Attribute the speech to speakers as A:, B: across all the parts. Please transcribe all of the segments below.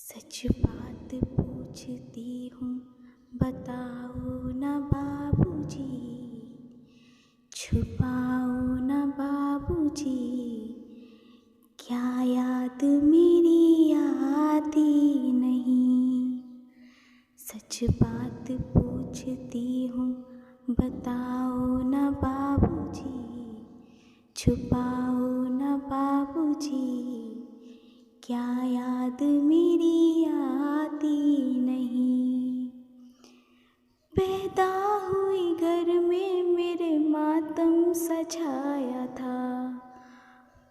A: सच बात पूछती हूँ, बताओ ना बाबूजी, छुपाओ ना बाबूजी, क्या याद मेरी आती नहीं। सच बात पूछती हूँ, बताओ ना बाबूजी, छुपाओ ना बाबूजी, क्या याद मेरी आती नहीं। पैदा हुई घर में मेरे मातम सजाया था,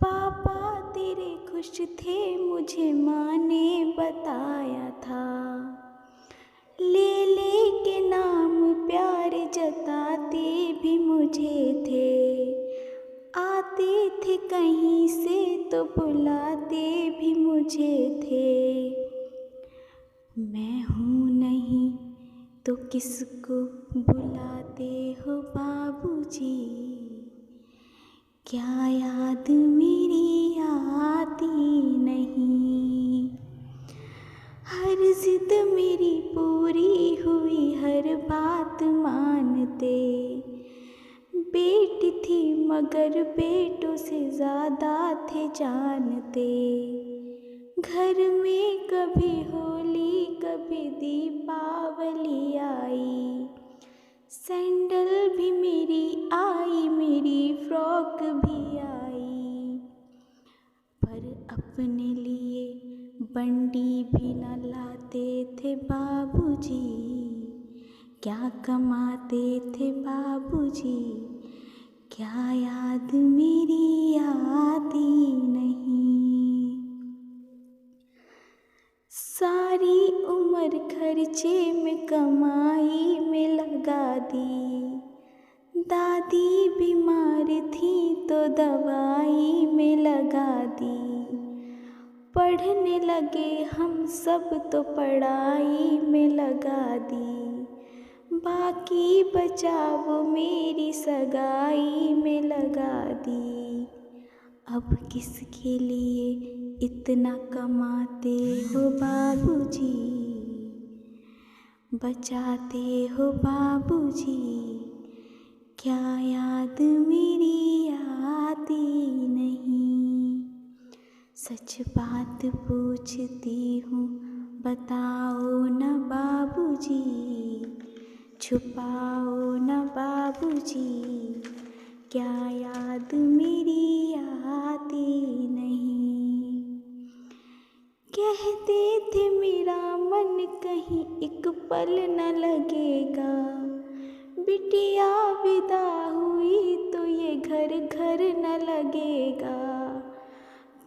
A: पापा तेरे खुश थे मुझे माँ ने बताया था। ले के नाम प्यार जताते भी मुझे थे, आते थे कहीं से तो बुलाते भी मुझे थे। मैं हूँ नहीं तो किसको बुलाते हो बाबूजी, क्या याद मेरी आती नहीं। हर जिद मेरी पूरी हुई, हर बात मानते, बेटी थी मगर बेटों से ज़्यादा थे जानते। घर में कभी होली कभी दीपावली आई, सैंडल भी मेरी आई, मेरी फ्रॉक भी आई, पर अपने लिए बंडी भी न लाते थे बाबूजी, क्या कमाते थे बाबूजी, क्या याद मेरी आती नहीं। सारी उम्र खर्चे में कमाई में लगा दी, दादी बीमार थी तो दवाई में लगा दी। पढ़ने लगे हम सब तो पढ़ाई में लगा दी, बाकी बचा वो मेरी सगाई में लगा दी। अब किसके लिए इतना कमाते हो बाबूजी, बचाते हो बाबूजी, क्या याद मेरी आती नहीं। सच बात पूछती हूँ, बताओ ना बाबूजी, छुपाओ ना बाबूजी, क्या याद मेरी आती नहीं। कहते थे मेरा मन कहीं एक पल न लगेगा, बिटिया विदा हुई तो ये घर घर न लगेगा।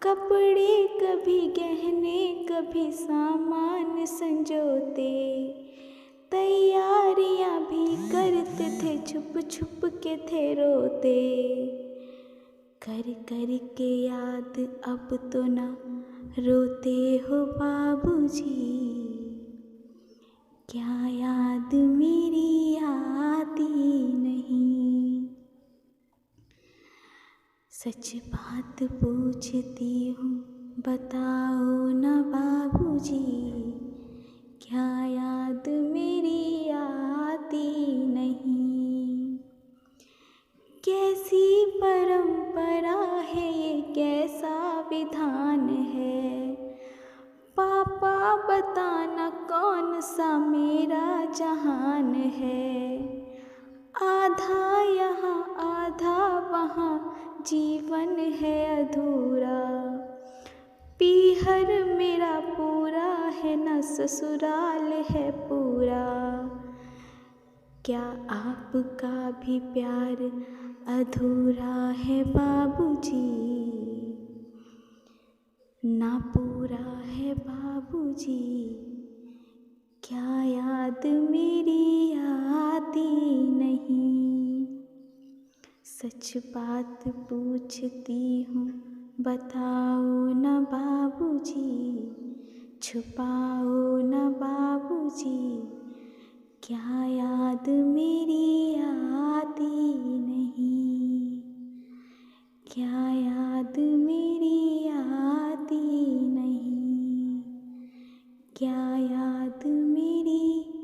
A: कपड़े कभी गहने कभी सामान संजोते, तैयारियां भी करते थे छुप छुप के थे रोते। कर कर के याद अब तो ना रोते हो बाबूजी, क्या याद मेरी आती नहीं। सच बात पूछती हूँ, बताओ ना बाबूजी, क्या याद मेरी आती नहीं। कैसी परंपरा है ये, कैसा विधान है, पापा बताना कौन सा मेरा जहान है। आधा यहाँ आधा वहाँ जीवन है अधूरा, पीहर मेरा पूरा है न ससुराल है पूरा। क्या आपका भी प्यार अधूरा है बाबूजी, ना पूरा है बाबूजी, क्या याद मेरी आती नहीं। सच बात पूछती हूँ, बताओ ना बाबूजी, छुपाओ ना बाबूजी, क्या याद मेरी आती नहीं, क्या याद मेरी आती नहीं, क्या याद मेरी